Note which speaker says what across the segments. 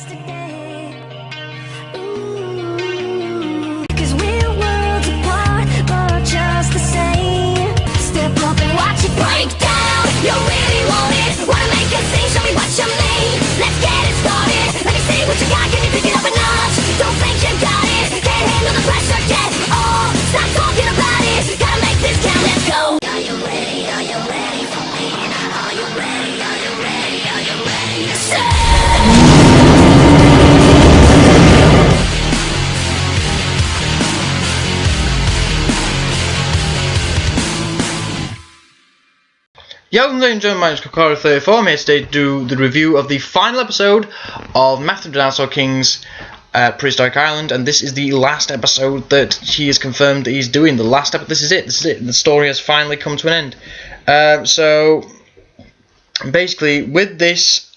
Speaker 1: yesterday. Ooh, 'cause we're worlds apart, but just the same. Step up and watch it break down. You really want it? Wanna make a scene? Show me what you mean. Let's get it started. Let me see what you got. Can you pick it up a notch? Don't think you got it. Can't handle the pressure yet. Oh, stop talking about it. Gotta make this count. Let's go. Are you ready? Are you ready for me? Are you ready? Are you ready? Are you ready to say?
Speaker 2: Yo, I'm enjoying my CAW 34. I'm here today to do the review of the final episode of Math of Dinosaur King's Prehistoric Island, and this is the last episode that he has confirmed that he's doing. This is it. The story has finally come to an end. So basically, with this,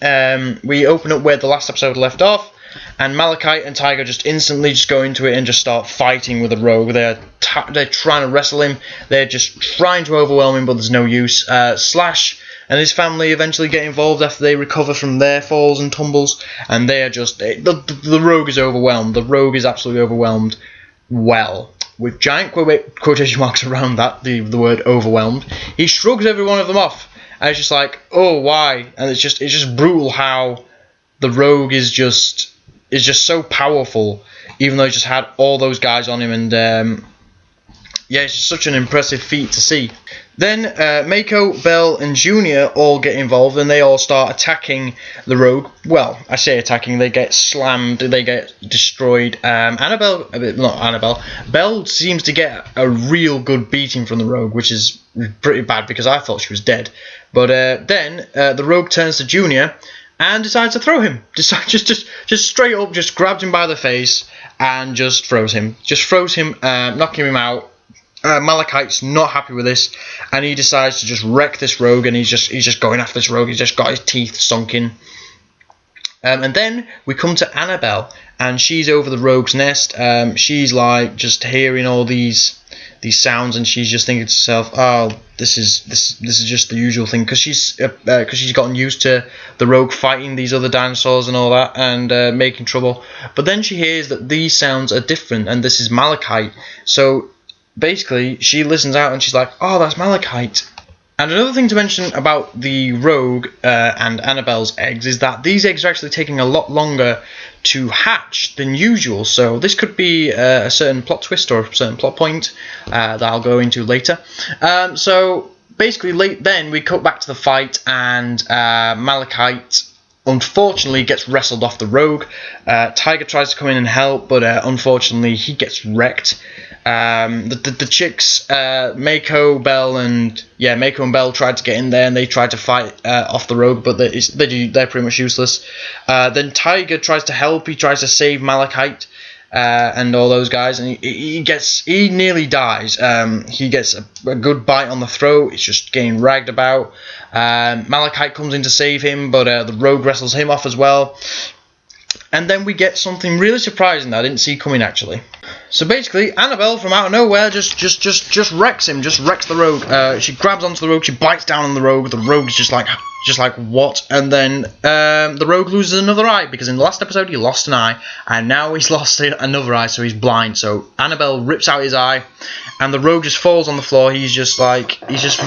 Speaker 2: we open up where the last episode left off, and Malachite and Tiger just instantly just go into it and just start fighting with the rogue. They're trying to wrestle him. They're just trying to overwhelm him, but there's no use. Slash and his family eventually get involved after they recover from their falls and tumbles, and they are just the rogue is overwhelmed. The rogue is absolutely overwhelmed. Well, with giant quotation marks around that, the word overwhelmed. He shrugs every one of them off, and it's just like, oh, why? And it's just brutal how the rogue is just so powerful, even though he just had all those guys on him, and yeah, it's just such an impressive feat to see. Then Mako, Belle, and Junior all get involved, and they all start attacking the rogue. Well, I say attacking, they get slammed, they get destroyed. Belle seems to get a real good beating from the rogue, which is pretty bad because I thought she was dead. But then the rogue turns to Junior and decides to throw him. Just straight up, just grabs him by the face and just throws him. Knocking him out. Malachite's not happy with this, and he decides to just wreck this rogue, and he's just going after this rogue. He's just got his teeth sunk in. And then we come to Annabelle, and she's over the rogue's nest. She's like just hearing all these sounds, and she's just thinking to herself, "Oh, this is just the usual thing," because she's gotten used to the rogue fighting these other dinosaurs and all that, and making trouble. But then she hears that these sounds are different, and this is Malachite. So basically, she listens out, and she's like, "Oh, that's Malachite." And another thing to mention about the rogue and Annabelle's eggs is that these eggs are actually taking a lot longer to hatch than usual. So this could be a certain plot twist or a certain plot point that I'll go into later. So basically, then we cut back to the fight, and Malachite unfortunately gets wrestled off the rogue. Tiger tries to come in and help, but unfortunately he gets wrecked. The chicks, Mako, Belle, and Belle tried to get in there, and they tried to fight off the rogue, but they're pretty much useless. Then Tiger tries to help. He tries to save Malachite and all those guys, and he nearly dies. He gets a good bite on the throat. He's just getting ragged about. Malachite comes in to save him, but the rogue wrestles him off as well. And then we get something really surprising that I didn't see coming, actually. So basically, Annabelle from out of nowhere just wrecks him, just wrecks the rogue. She grabs onto the rogue, she bites down on the rogue. The rogue's just like what? And then the rogue loses another eye, because in the last episode he lost an eye, and now he's lost another eye, so he's blind. So Annabelle rips out his eye, and the rogue just falls on the floor. He's just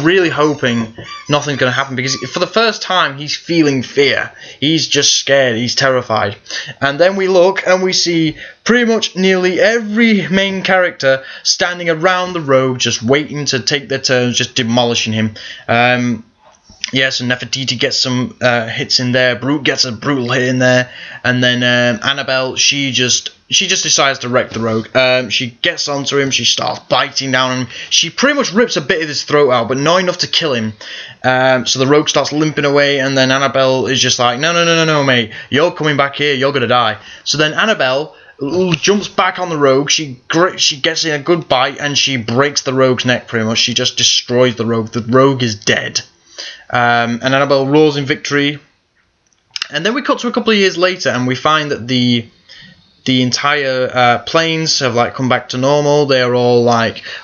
Speaker 2: really hoping nothing's going to happen, because for the first time he's feeling fear. He's just scared. He's terrified. And then we look and we see pretty much nearly every main character standing around the rogue, just waiting to take their turns, just demolishing him. Yes, and Nefertiti gets some hits in there. Brute gets a brutal hit in there, and then Annabelle, she just decides to wreck the rogue. She gets onto him. She starts biting down on him. She pretty much rips a bit of his throat out, but not enough to kill him. So the rogue starts limping away, and then Annabelle is just like, no, mate, you're coming back here. You're gonna die. So then Annabelle jumps back on the rogue. She gets in a good bite, and she breaks the rogue's neck. Pretty much, she just destroys the rogue. The rogue is dead. And Annabelle roars in victory. And then we cut to a couple of years later, and we find that the entire plains have come back to normal. They are all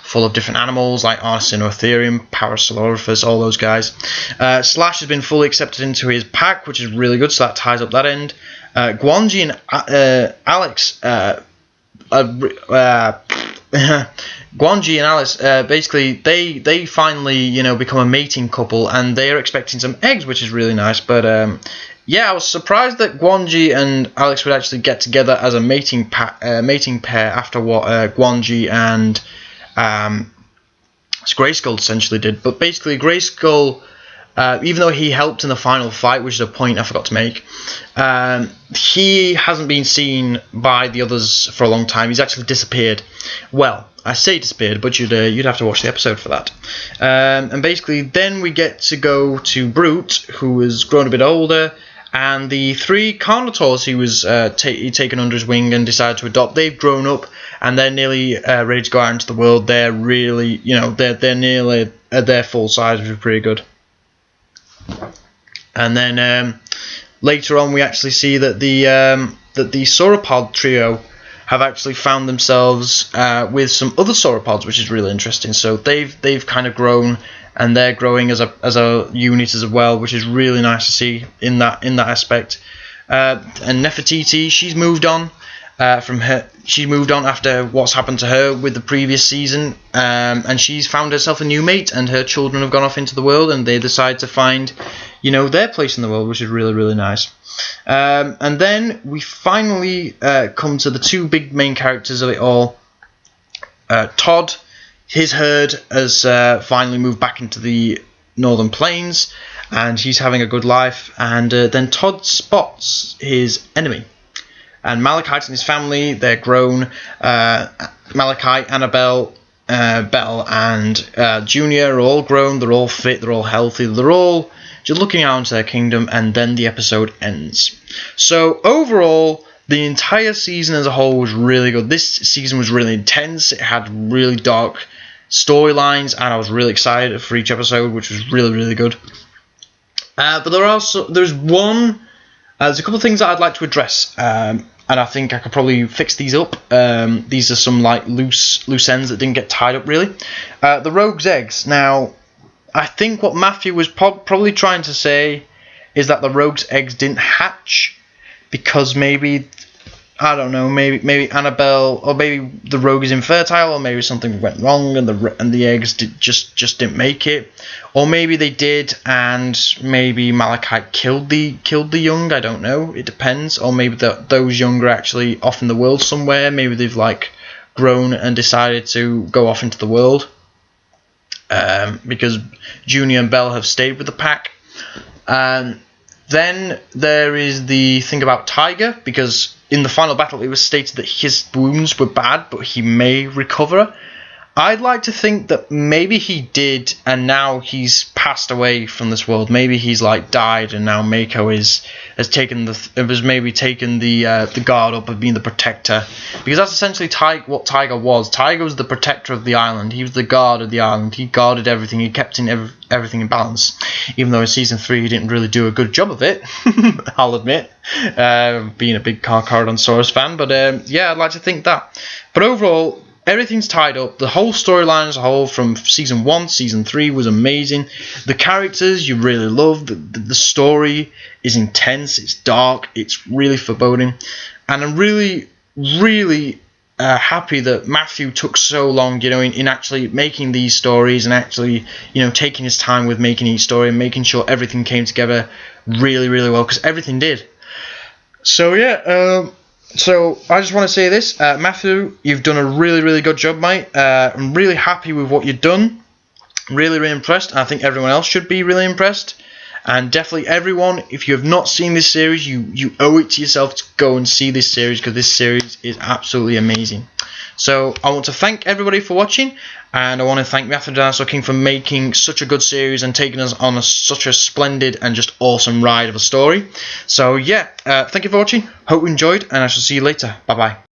Speaker 2: full of different animals like Arseniotherium, Parasaurolophus, all those guys. Slash has been fully accepted into his pack, which is really good, so that ties up that end. Guanji and Alex. Guanji and Alice, basically, they finally, become a mating couple, and they are expecting some eggs, which is really nice. But yeah, I was surprised that Guanji and Alex would actually get together as a mating pair after what Guanji and Grayskull essentially did. But basically, Grayskull, even though he helped in the final fight, which is a point I forgot to make, he hasn't been seen by the others for a long time. He's actually disappeared. Well, I say disappeared, but you'd have to watch the episode for that. And basically, then we get to go to Brute, who has grown a bit older, and the 3 Carnotaurs he was taken under his wing and decided to adopt. They've grown up, and they're nearly ready to go out into the world. They're really, they're nearly at their full size, which is pretty good. And then later on, we actually see that the sauropod trio have actually found themselves with some other sauropods, which is really interesting. So they've kind of grown, and they're growing as a unit as well, which is really nice to see in that aspect. And Nefertiti, she's moved on from her. She moved on after what's happened to her with the previous season, and she's found herself a new mate, and her children have gone off into the world, and they decide to find, their place in the world, which is really, really nice. And then we finally come to the 2 big main characters of it all. Todd, his herd has finally moved back into the Northern Plains, and he's having a good life. And then Todd spots his enemy. And Malachite and his family, they're grown. Malachite, Annabelle, Belle, and Junior are all grown. They're all fit. They're all healthy. They're all just looking out into their kingdom. And then the episode ends. So overall, the entire season as a whole was really good. This season was really intense. It had really dark storylines, and I was really excited for each episode, which was really, really good. But there's a couple of things that I'd like to address, and I think I could probably fix these up. These are some loose ends that didn't get tied up really. The rogue's eggs. Now, I think what Matthew was probably trying to say is that the rogue's eggs didn't hatch because maybe, I don't know, maybe Annabelle, or maybe the rogue is infertile, or maybe something went wrong and the eggs just didn't make it, or maybe they did and maybe Malachite killed the young. I don't know. It depends. Or maybe those young are actually off in the world somewhere. Maybe they've grown and decided to go off into the world. Because Junior and Belle have stayed with the pack. Then there is the thing about Tiger, because in the final battle it was stated that his wounds were bad, but he may recover. I'd like to think that maybe he did, and now he's passed away from this world. Maybe he's died, and now Mako has taken the guard up of being the protector, because that's essentially what Tiger was. Tiger was the protector of the island. He was the guard of the island. He guarded everything. He kept everything in balance. Even though in season 3 he didn't really do a good job of it, I'll admit, being a big Carcharodonsaurus fan. But yeah, I'd like to think that. But overall, everything's tied up. The whole storyline as a whole from season 1, season 3 was amazing. The characters you really love. The story is intense. It's dark. It's really foreboding. And I'm really, really happy that Matthew took so long, in actually making these stories, and actually, taking his time with making each story and making sure everything came together really, really well, because everything did. So yeah. So I just want to say this, Matthew, you've done a really, really good job, mate. I'm really happy with what you've done. Really, really impressed. I think everyone else should be really impressed. And definitely everyone, if you have not seen this series, you owe it to yourself to go and see this series, because this series is absolutely amazing. So I want to thank everybody for watching, and I want to thank Matthew the Dinosaur King for making such a good series and taking us on such a splendid and just awesome ride of a story. So yeah, thank you for watching. Hope you enjoyed, and I shall see you later. Bye bye.